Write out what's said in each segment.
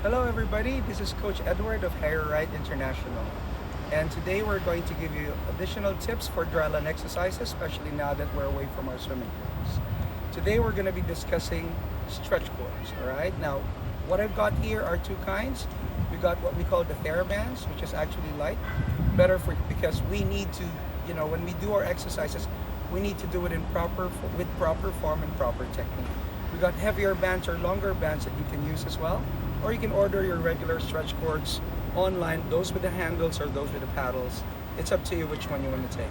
Hello everybody, this is Coach Edward of Higher Right International. And today we're going to give you additional tips for dryland exercises, especially now that we're away from our swimming pools. Today we're going to be discussing stretch cords, alright? Now, what I've got here are two kinds. We got what we call the TheraBands, which is actually light, better for because we need to, when we do our exercises, we need to do it with proper form and proper technique. We got heavier bands or longer bands that you can use as well, or you can order your regular stretch cords online, those with the handles or those with the paddles. It's up to you which one you want to take.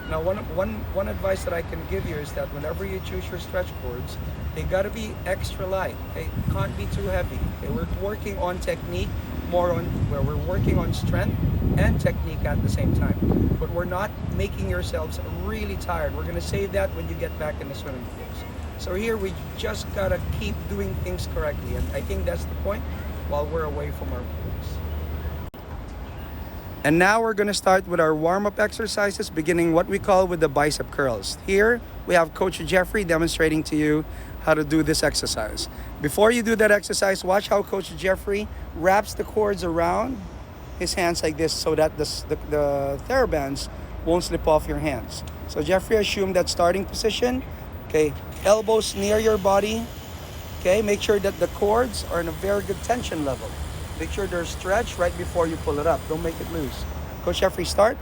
Now, one advice that I can give you is that whenever you choose your stretch cords, they got to be extra light. They can't be too heavy. Okay? We're working on technique, where we're working on strength and technique at the same time. But we're not making yourselves really tired. We're going to save that when you get back in the swimming pools. So here we just gotta keep doing things correctly, and I think that's the point while we're away from our pools. And now we're gonna start with our warm-up exercises, beginning what we call with the bicep curls. Here we have Coach Jeffrey demonstrating to you how to do this exercise. Before you do that exercise, watch how Coach Jeffrey wraps the cords around his hands like this so that the TheraBands won't slip off your hands. So Jeffrey, assume that starting position. Okay, elbows near your body. Okay, make sure that the cords are in a very good tension level. Make sure they're stretched right before you pull it up. Don't make it loose. Coach Jeffrey, start.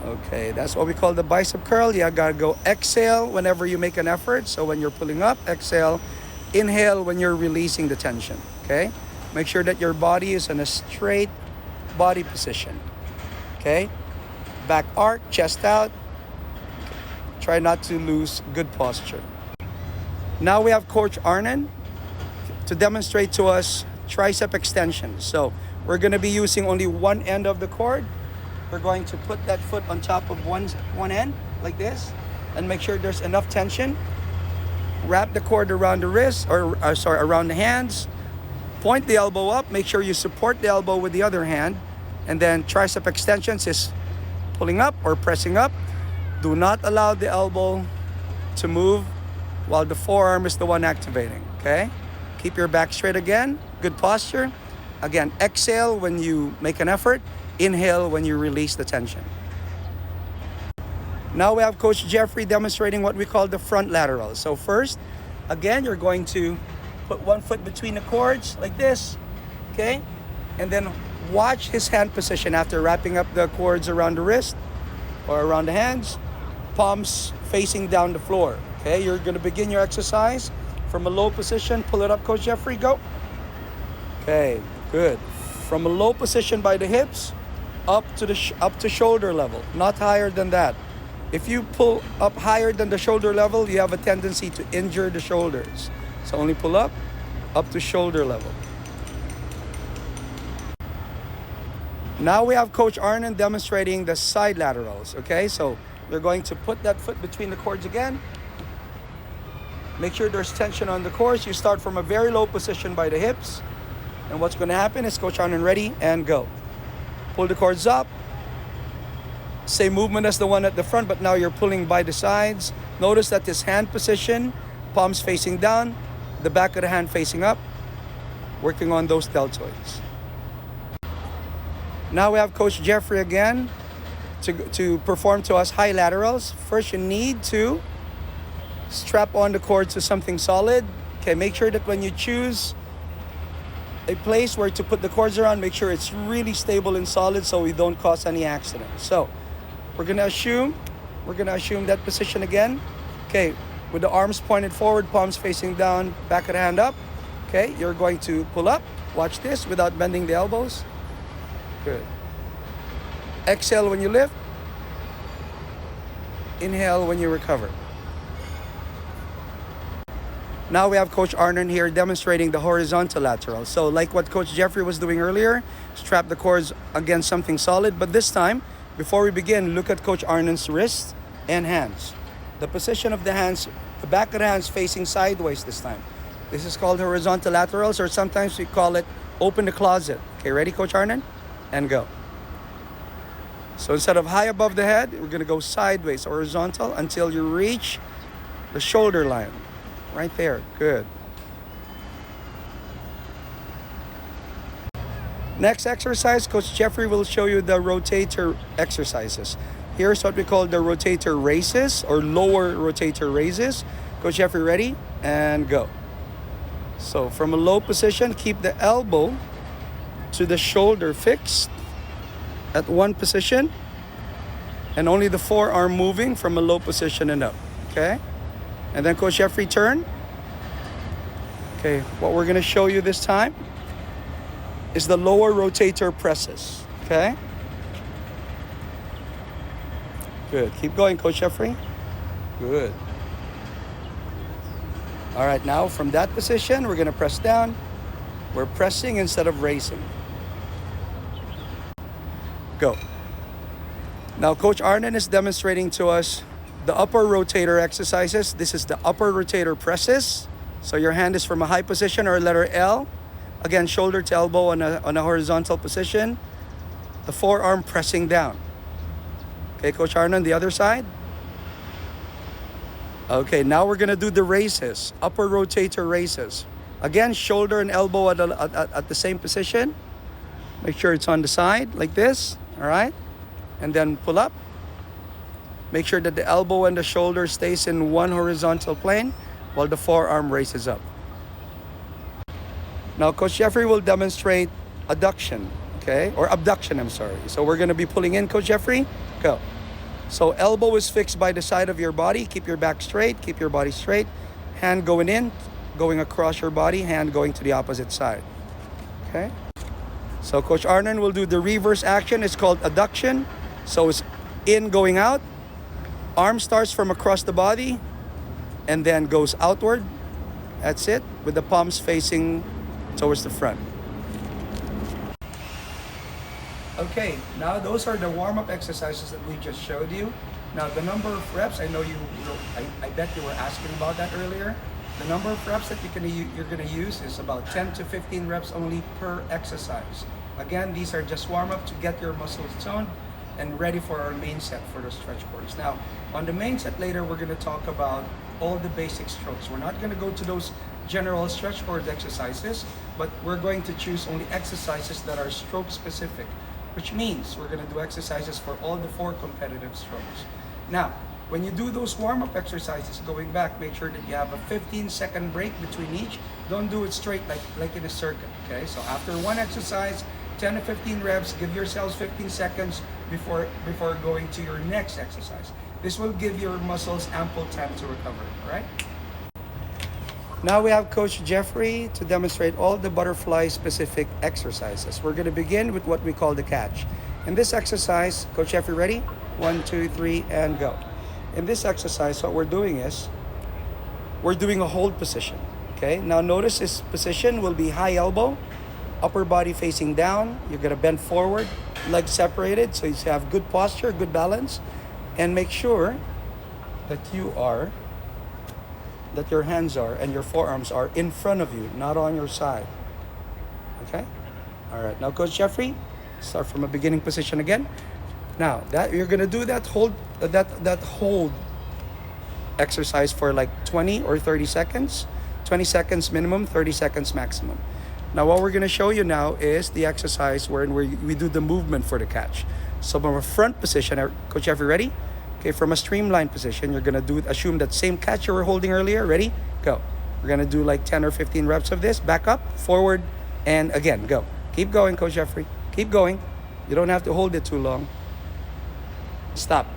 Okay, that's what we call the bicep curl. You gotta go exhale whenever you make an effort. So when you're pulling up, exhale. Inhale when you're releasing the tension. Okay, make sure that your body is in a straight body position. Okay, back arc, chest out. Try not to lose good posture. Now we have Coach Arnon to demonstrate to us tricep extension. So we're going to be using only one end of the cord. We're going to put that foot on top of one end like this and make sure there's enough tension. Wrap the cord around the wrist around the hands. Point the elbow up. Make sure you support the elbow with the other hand. And then tricep extensions is pulling up or pressing up. Do not allow the elbow to move while the forearm is the one activating, okay? Keep your back straight again, good posture. Again, exhale when you make an effort, inhale when you release the tension. Now we have Coach Jeffrey demonstrating what we call the front lateral. So first, again, you're going to put one foot between the cords like this, okay? And then watch his hand position after wrapping up the cords around the wrist or around the hands. Palms facing down the floor. Okay, you're going to begin your exercise from a low position. Pull it up, Coach Jeffrey. Go. Okay, good. From a low position by the hips, up to shoulder level, not higher than that. If you pull up higher than the shoulder level, you have a tendency to injure the shoulders. So only pull up to shoulder level. Now we have Coach Arnon demonstrating the side laterals. Okay, so you're going to put that foot between the cords again. Make sure there's tension on the cords. You start from a very low position by the hips. And what's going to happen is Coach Arnon ready and go. Pull the cords up. Same movement as the one at the front, but now you're pulling by the sides. Notice that this hand position, palms facing down, the back of the hand facing up. Working on those deltoids. Now we have Coach Jeffrey again. To perform to us high laterals, first you need to strap on the cord to something solid. Okay, make sure that when you choose a place where to put the cords around, make sure it's really stable and solid so we don't cause any accidents. So we're gonna assume that position again. Okay, with the arms pointed forward, palms facing down, back of the hand up. Okay, you're going to pull up. Watch this without bending the elbows. Good. Exhale when you lift. Inhale when you recover. Now we have Coach Arnon here demonstrating the horizontal lateral. So like what Coach Jeffrey was doing earlier, strap the cords against something solid. But this time, before we begin, look at Coach Arnon's wrists and hands. The position of the hands, the back of the hands facing sideways this time. This is called horizontal laterals, or sometimes we call it open the closet. Okay, ready, Coach Arnon? And go. So instead of high above the head, we're going to go sideways, horizontal, until you reach the shoulder line. Right there. Good. Next exercise, Coach Jeffrey will show you the rotator exercises. Here's what we call the rotator raises or lower rotator raises. Coach Jeffrey, ready? And go. So from a low position, keep the elbow to the shoulder fixed at one position, and only the forearm moving from a low position and up. Okay? And then Coach Jeffrey, turn. Okay, what we're gonna show you this time is the lower rotator presses. Okay? Good. Keep going, Coach Jeffrey. Good. All right, now from that position, we're gonna press down. We're pressing instead of raising. Go. Now, Coach Arnon is demonstrating to us the upper rotator exercises. This is the upper rotator presses. So your hand is from a high position or letter L. Again, shoulder to elbow on a horizontal position. The forearm pressing down. Okay, Coach Arnon, the other side. Okay, now we're gonna do the raises, upper rotator raises. Again, shoulder and elbow at the same position. Make sure it's on the side like this, all right? And then pull up. Make sure that the elbow and the shoulder stays in one horizontal plane while the forearm raises up. Now, Coach Jeffrey will demonstrate adduction, okay? Or abduction, I'm sorry. So we're gonna be pulling in, Coach Jeffrey. Go. So elbow is fixed by the side of your body. Keep your back straight, keep your body straight. Hand going in, going across your body, hand going to the opposite side. Okay? So Coach Arnon will do the reverse action. It's called adduction. So it's in, going out. Arm starts from across the body and then goes outward. That's it, with the palms facing towards the front. Okay, now those are the warm-up exercises that we just showed you. Now the number of reps, I know I bet you were asking about that earlier. The number of reps that you're gonna use is about 10 to 15 reps only per exercise. Again, these are just warm-up to get your muscles toned and ready for our main set for the stretch cords. Now, on the main set later, we're gonna talk about all the basic strokes. We're not gonna go to those general stretch cord exercises, but we're going to choose only exercises that are stroke specific, which means we're gonna do exercises for all the 4 competitive strokes. Now, when you do those warm-up exercises, going back, make sure that you have a 15-second break between each. Don't do it straight like in a circuit, okay? So after one exercise, 10 to 15 reps, give yourselves 15 seconds before going to your next exercise. This will give your muscles ample time to recover, all right? Now we have Coach Jeffrey to demonstrate all the butterfly specific exercises. We're gonna begin with what we call the catch. In this exercise, Coach Jeffrey, ready? 1, 2, 3, and go. In this exercise, what we're doing is, we're doing a hold position, okay? Now notice this position will be high elbow, upper body facing down. You're gonna bend forward, legs separated, so you have good posture, good balance, and make sure that your hands are and your forearms are in front of you, not on your side. Okay? All right. Now, Coach Jeffrey, start from a beginning position again. Now, that you're gonna do that hold exercise for like 20 or 30 seconds. 20 seconds minimum, 30 seconds maximum. Now, what we're gonna show you now is the exercise where we do the movement for the catch. So from a front position, Coach Jeffrey, ready? Okay, from a streamlined position, you're gonna assume that same catch you were holding earlier. Ready? Go. We're gonna do like 10 or 15 reps of this. Back up, forward, and again, go. Keep going, Coach Jeffrey. Keep going. You don't have to hold it too long. Stop.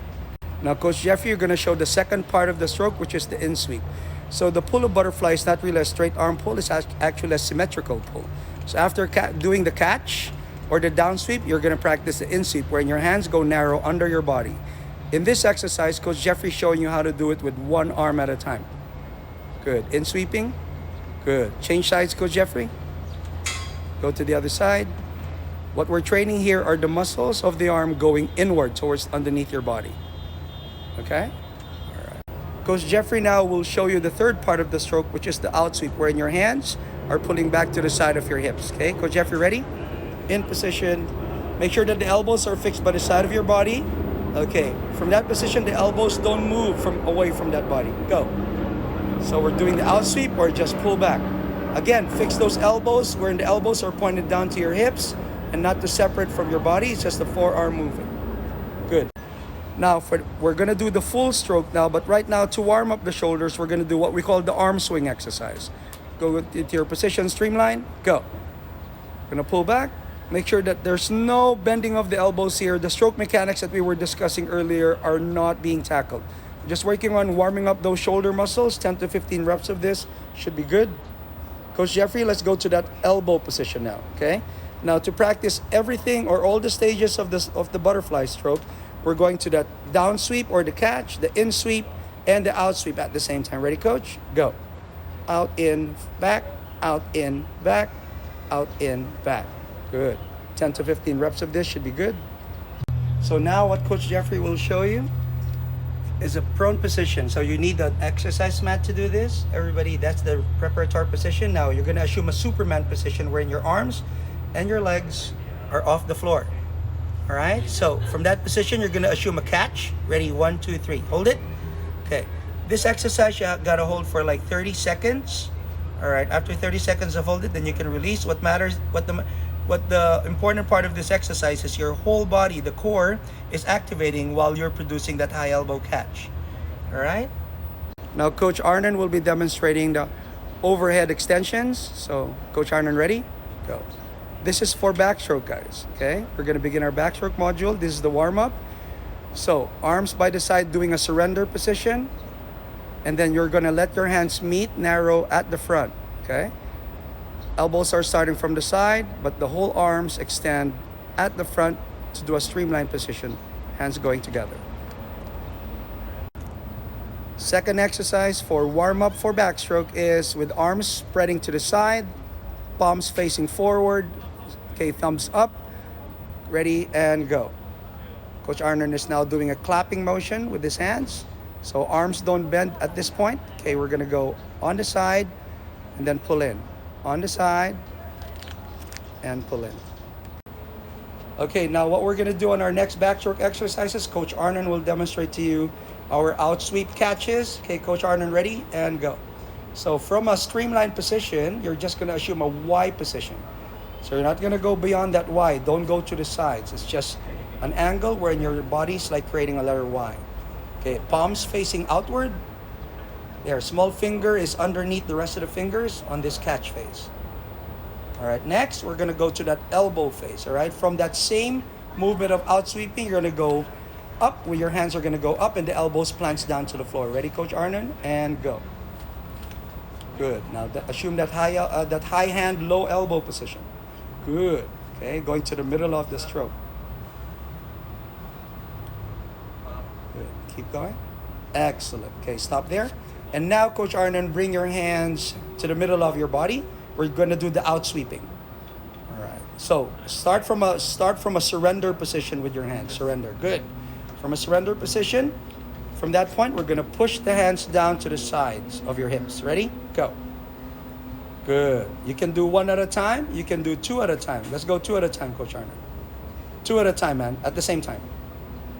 Now, Coach Jeffrey, you're gonna show the second part of the stroke, which is the in sweep. So the pull of butterfly is not really a straight arm pull, it's actually a symmetrical pull. So after doing the catch or the down sweep, you're gonna practice the in sweep, where your hands go narrow under your body. In this exercise, Coach Jeffrey is showing you how to do it with one arm at a time. Good. In sweeping. Good. Change sides, Coach Jeffrey. Go to the other side. What we're training here are the muscles of the arm going inward towards underneath your body. Okay? All right. Coach Jeffrey now will show you the third part of the stroke, which is the out sweep, wherein your hands are pulling back to the side of your hips. Okay? Coach Jeffrey, ready? In position. Make sure that the elbows are fixed by the side of your body. Okay, from that position, the elbows don't move away from that body. Go. So we're doing the out sweep or just pull back. Again, fix those elbows where the elbows are pointed down to your hips. and not to separate from your body. It's just the forearm moving. Good. Now, we're going to do the full stroke now, but right now to warm up the shoulders, we're going to do what we call the arm swing exercise. Go into your position, streamline, go. Going to pull back. Make sure that there's no bending of the elbows here. The stroke mechanics that we were discussing earlier are not being tackled. Just working on warming up those shoulder muscles. 10 to 15 reps of this should be good. Coach Jeffrey, let's go to that elbow position now, okay? Now to practice everything or all the stages of the butterfly stroke, we're going to that down sweep or the catch, the in sweep, and the out sweep at the same time. Ready, coach? Go. Out, in, back, out, in, back, out, in, back. Good. 10 to 15 reps of this should be good. So now what Coach Jeffrey will show you is a prone position. So you need an exercise mat to do this. Everybody, that's the preparatory position. Now you're going to assume a Superman position wherein your arms and your legs are off the floor. All right? So from that position, you're going to assume a catch. Ready? 1, 2, 3. Hold it. Okay. This exercise you got to hold for like 30 seconds. All right. After 30 seconds of hold it, then you can release. What matters, what the important part of this exercise is your whole body, the core, is activating while you're producing that high elbow catch. All right? Now, Coach Arnon will be demonstrating the overhead extensions. So, Coach Arnon, ready? Go. This is for backstroke, guys. Okay? We're going to begin our backstroke module. This is the warm-up. So, arms by the side doing a surrender position. And then you're going to let your hands meet, narrow at the front. Okay? Elbows are starting from the side, but the whole arms extend at the front to do a streamlined position, hands going together. Second exercise for warm-up for backstroke is with arms spreading to the side, palms facing forward. Okay, thumbs up. Ready and go. Coach Arnon is now doing a clapping motion with his hands. So arms don't bend at this point. Okay, we're gonna go on the side and then pull in. On the side and pull in. Okay, now what we're gonna do on our next backstroke exercises, Coach Arnon will demonstrate to you our out sweep catches. Okay, Coach Arnon, ready and go. So from a streamlined position, you're just gonna assume a Y position. So you're not gonna go beyond that Y. Don't go to the sides. It's just an angle where your body's like creating a letter Y. Okay, palms facing outward. There, small finger is underneath the rest of the fingers on this catch phase. All right, next we're gonna go to that elbow phase. All right, from that same movement of out sweeping, you're gonna go up, where your hands are gonna go up and the elbows plants down to the floor. Ready, Coach Arnon? And go. Good. Now assume that high hand, low elbow position. Good. Okay, going to the middle of the stroke. Good. Keep going. Excellent. Okay, stop there. And now, Coach Arnon, bring your hands to the middle of your body. We're going to do the out sweeping. All right. So start from a surrender position with your hands. Surrender. Good. From a surrender position, from that point, we're going to push the hands down to the sides of your hips. Ready? Go. Good. You can do one at a time. You can do two at a time. Let's go two at a time, Coach Arnon. Two at a time, man. At the same time.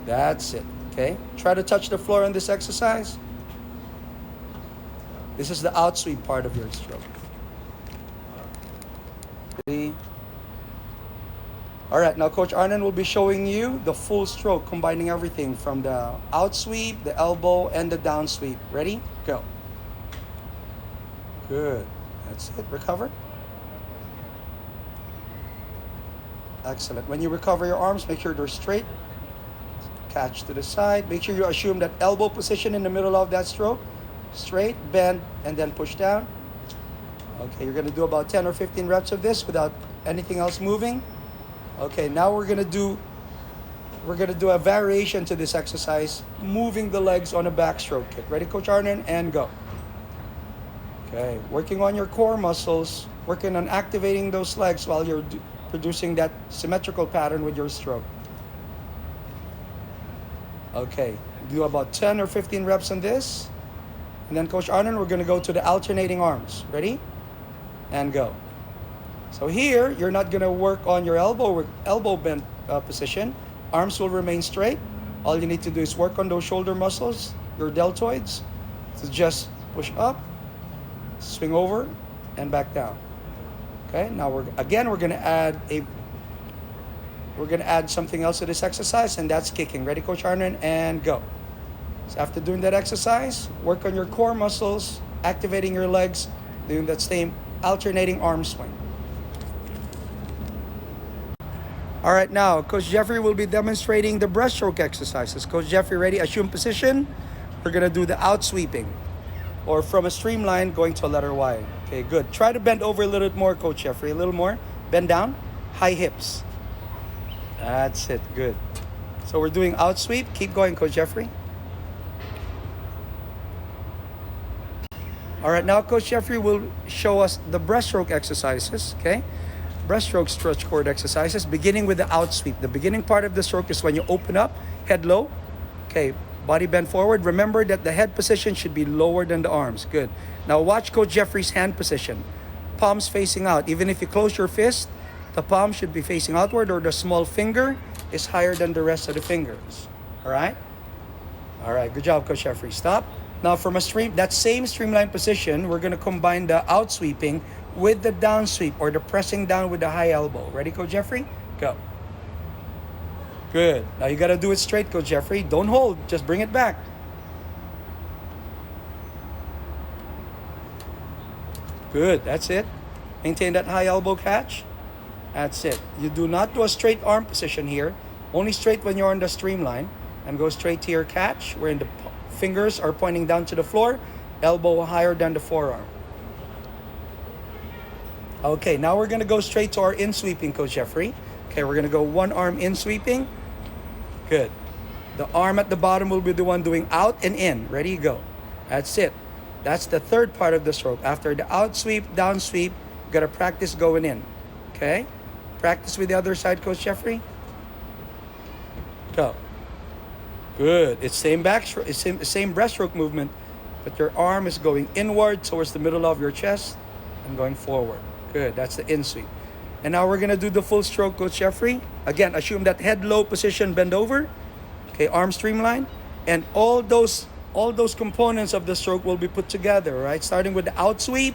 That's it. Okay. Try to touch the floor in this exercise. This is the out sweep part of your stroke. Ready? All right, now Coach Arnon will be showing you the full stroke, combining everything from the out sweep, the elbow, and the down sweep. Ready? Go. Good. That's it. Recover. Excellent. When you recover your arms, make sure they're straight. Catch to the side. Make sure you assume that elbow position in the middle of that stroke. Straight, bend, and then push down. Okay, you're gonna do about 10 or 15 reps of this without anything else moving. Okay, now we're gonna do a variation to this exercise, moving the legs on a backstroke kick. Ready, Coach Arnon? And go. Okay, working on your core muscles, working on activating those legs while you're producing that symmetrical pattern with your stroke. Okay, do about 10 or 15 reps on this. And then Coach Arnon, we're gonna go to the alternating arms. Ready? And go. So here, you're not gonna work on your elbow bend position. Arms will remain straight. All you need to do is work on those shoulder muscles, your deltoids. So just push up, swing over, and back down. Okay, now we're gonna add a we're going to add something else to this exercise, and that's kicking. Ready, Coach Arnon? And go. So after doing that exercise, work on your core muscles, activating your legs, doing that same alternating arm swing. All right, now Coach Jeffrey will be demonstrating the breaststroke exercises. Coach Jeffrey, ready? Assume position. We're gonna do the out sweeping, or from a streamline going to a letter Y. Okay, good. Try to bend over a little bit more, Coach Jeffrey. A little more. Bend down. High hips. That's it. Good. So we're doing out sweep. Keep going, Coach Jeffrey. All right, now Coach Jeffrey will show us the breaststroke exercises. Okay. Breaststroke stretch cord exercises, beginning with the out sweep. The beginning part of the stroke is when you open up, head low. Okay, body bend forward. Remember that the head position should be lower than the arms. Good. Now watch Coach Jeffrey's hand position. Palms facing out. Even if you close your fist, the palm should be facing outward, or the small finger is higher than the rest of the fingers. All right? All right, good job, Coach Jeffrey. Stop. Now from that same streamline position, we're going to combine the out sweeping with the down sweep, or the pressing down with the high elbow. Ready, Coach Jeffrey? Go. Good. Now you got to do it straight, Coach Jeffrey. Don't hold. Just bring it back. Good. That's it. Maintain that high elbow catch. That's it. You do not do a straight arm position here. Only straight when you're on the streamline. And go straight to your catch, wherein the fingers are pointing down to the floor, elbow higher than the forearm. Okay, now we're going to go straight to our in sweeping, Coach Jeffrey. Okay, we're going to go one arm in sweeping. Good. The arm at the bottom will be the one doing out and in. Ready, go. That's it. That's the third part of the stroke. After the out sweep, down sweep, you got to practice going in. Okay? Practice with the other side, Coach Jeffrey. Go. Good. It's same same breaststroke movement, but your arm is going inward towards the middle of your chest and going forward. Good. That's the in sweep. And now we're going to do the full stroke, Coach Jeffrey. Again, assume that head low position, bend over. Okay, arm streamline. And all those components of the stroke will be put together, right? Starting with the out sweep,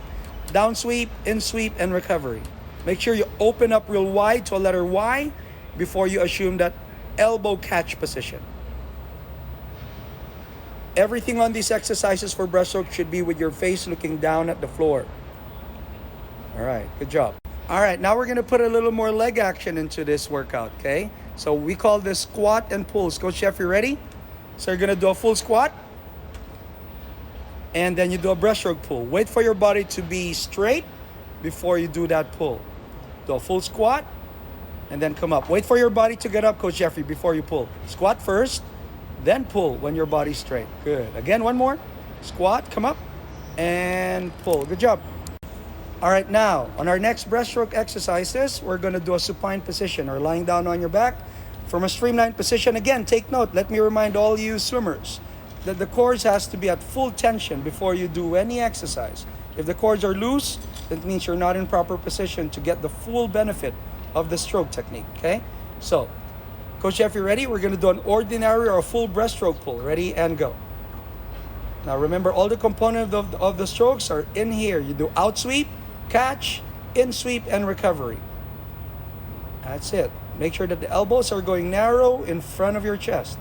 down sweep, in sweep, and recovery. Make sure you open up real wide to a letter Y before you assume that elbow catch position. Everything on these exercises for breaststroke should be with your face looking down at the floor. All right, good job. All right, now we're going to put a little more leg action into this workout, okay? So we call this squat and pulls. Coach Jeffrey, ready? So you're going to do a full squat, and then you do a breaststroke pull. Wait for your body to be straight before you do that pull. Do a full squat, and then come up. Wait for your body to get up, Coach Jeffrey, before you pull. Squat first, then pull when your body's straight. Good. Again, one more. Squat, come up, and pull. Good job. All right, now, on our next breaststroke exercises, we're going to do a supine position, or lying down on your back. From a streamlined position, again, take note. Let me remind all you swimmers that the cords has to be at full tension before you do any exercise. If the cords are loose, that means you're not in proper position to get the full benefit of the stroke technique, okay? So, Coach Jeffrey, ready? We're going to do an ordinary or a full breaststroke pull. Ready, and go. Now, remember, all the components of the strokes are in here. You do out sweep, catch, in sweep, and recovery. That's it. Make sure that the elbows are going narrow in front of your chest.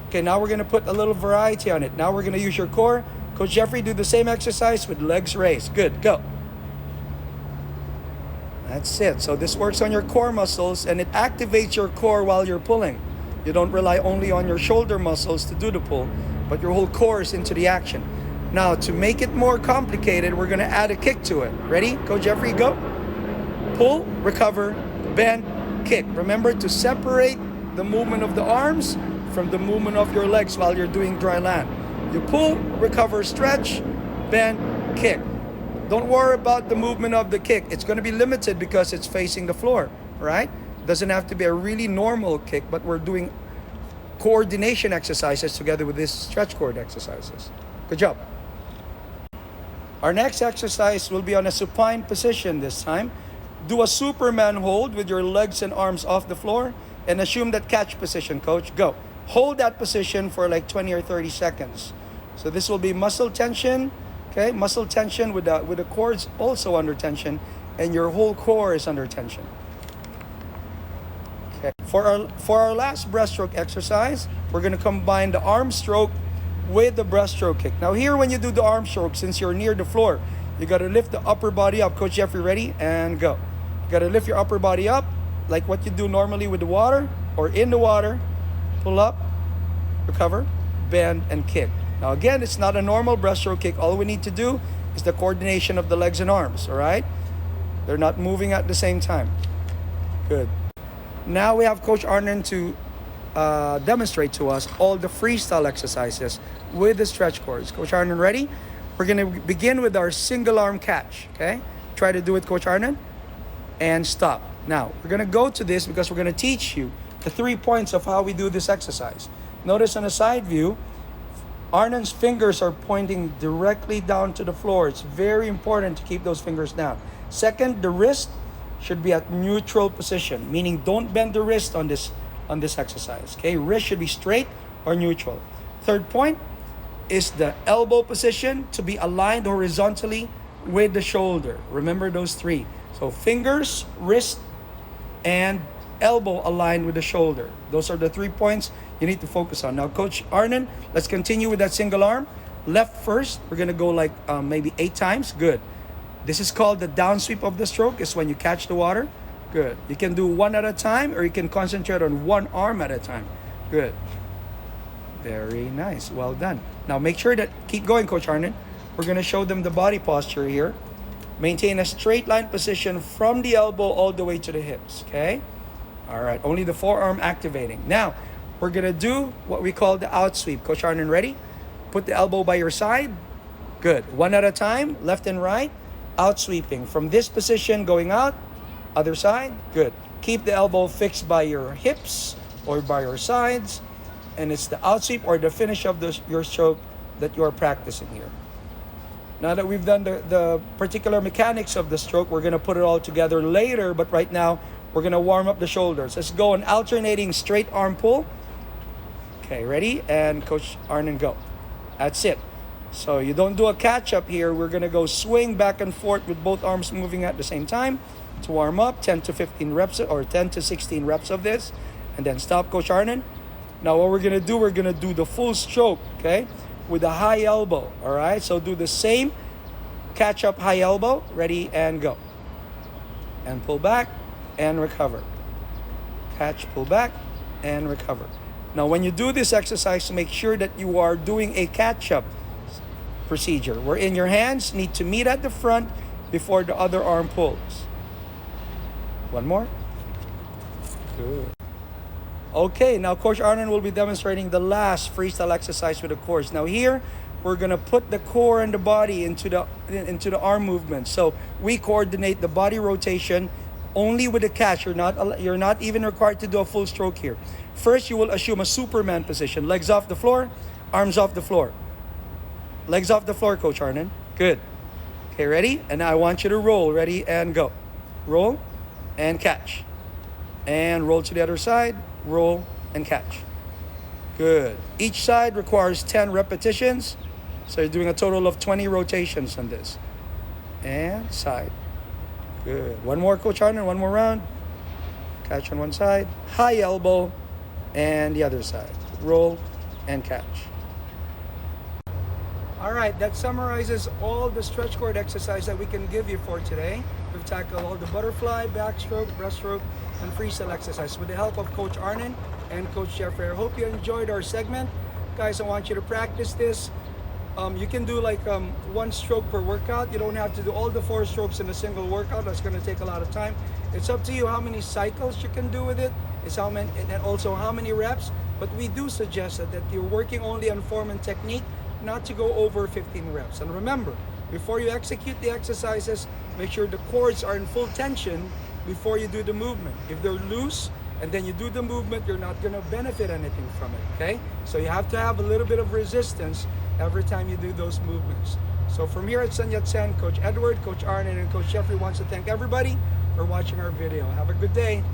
Okay, now we're going to put a little variety on it. Now we're going to use your core. Coach Jeffrey, do the same exercise with legs raised. Good, go. That's it. So this works on your core muscles, and it activates your core while you're pulling. You don't rely only on your shoulder muscles to do the pull, but your whole core is into the action. Now, to make it more complicated, we're going to add a kick to it. Ready? Coach Jeffrey, go. Pull, recover, bend, kick. Remember to separate the movement of the arms from the movement of your legs while you're doing dry land. You pull, recover, stretch, bend, kick. Don't worry about the movement of the kick. It's going to be limited because it's facing the floor, right? It doesn't have to be a really normal kick, but we're doing coordination exercises together with these stretch cord exercises. Good job. Our next exercise will be on a supine position this time. Do a Superman hold with your legs and arms off the floor, and assume that catch position, coach. Go. Hold that position for like 20 or 30 seconds. So this will be muscle tension, okay? Muscle tension with the cords also under tension, and your whole core is under tension. Okay. For our last breaststroke exercise, we're gonna combine the arm stroke with the breaststroke kick. Now here, when you do the arm stroke, since you're near the floor, you gotta lift the upper body up. Coach Jeffrey, ready? And go. You gotta lift your upper body up like what you do normally with the water or in the water. Pull up, recover, bend, and kick. Now again, it's not a normal breaststroke kick. All we need to do is the coordination of the legs and arms, all right? They're not moving at the same time. Good. Now we have Coach Arnon to demonstrate to us all the freestyle exercises with the stretch cords. Coach Arnon, ready? We're gonna begin with our single arm catch, okay? Try to do it, Coach Arnon, and stop. Now, we're gonna go to this because we're gonna teach you the 3 points of how we do this exercise. Notice on the side view, Arnon's fingers are pointing directly down to the floor. It's very important to keep those fingers down. Second, the wrist should be at neutral position, meaning don't bend the wrist on this exercise, okay? Wrist should be straight or neutral. Third point is the elbow position to be aligned horizontally with the shoulder. Remember those 3. So fingers, wrist, and elbow aligned with the shoulder. Those are the 3 points you need to focus on. Now, Coach Arnon, let's continue with that single arm. Left first, we're gonna go like maybe 8 times. Good. This is called the down sweep of the stroke. It's when you catch the water. Good. You can do 1 at a time, or you can concentrate on 1 arm at a time. Good. Very nice. Well done. Now make sure that, keep going, Coach Arnon. We're gonna show them the body posture here. Maintain a straight line position from the elbow all the way to the hips, okay? All right, only the forearm activating. Now, we're gonna do what we call the out sweep. Coach Arnon, ready? Put the elbow by your side. Good. 1 at a time, left and right. Out sweeping. From this position, going out, other side. Good. Keep the elbow fixed by your hips or by your sides. And it's the out sweep or the finish of your stroke that you're practicing here. Now that we've done the particular mechanics of the stroke, we're gonna put it all together later, but right now, we're gonna warm up the shoulders. Let's go an alternating straight arm pull. Okay, ready? And Coach Arnon, go. That's it. So you don't do a catch up here. We're gonna go swing back and forth with both arms moving at the same time to warm up. 10 to 15 reps or 10 to 16 reps of this, and then stop, Coach Arnon. Now what we're gonna do the full stroke, okay, with a high elbow. All right. So do the same catch up high elbow. Ready and go. And pull back and recover. Catch, pull back, and recover. Now, when you do this exercise, make sure that you are doing a catch-up procedure, wherein your hands need to meet at the front before the other arm pulls. 1 more. Good. Okay, now Coach Arnon will be demonstrating the last freestyle exercise with the cords. Now here, we're gonna put the core and the body into the arm movement. So we coordinate the body rotation only with the catch. You're not even required to do a full stroke here. First, you will assume a Superman position. Legs off the floor, arms off the floor. Legs off the floor, Coach Arnon. Good. Okay, ready? And now I want you to roll. Ready and go. Roll and catch. And roll to the other side. Roll and catch. Good. Each side requires 10 repetitions. So you're doing a total of 20 rotations on this. And side. Good. 1 more, Coach Arnon. 1 more round. Catch on one side. High elbow. And the other side. Roll and catch. All right, that summarizes all the stretch cord exercise that we can give you for today. We've tackled all the butterfly, backstroke, breaststroke, and freestyle exercise with the help of Coach Arnon and Coach Jeffrey. I hope you enjoyed our segment. Guys, I want you to practice this. You can do like 1 stroke per workout. You don't have to do all the 4 strokes in a single workout. That's going to take a lot of time. It's up to you how many cycles you can do with it. It's how many, and also how many reps. But we do suggest that you're working only on form and technique, not to go over 15 reps. And remember, before you execute the exercises, make sure the cords are in full tension before you do the movement. If they're loose and then you do the movement, you're not going to benefit anything from it, okay? So you have to have a little bit of resistance every time you do those movements. So from here at Sun Yat-sen, Coach Edward, Coach Arnon, and Coach Jeffrey wants to thank everybody for watching our video. Have a good day.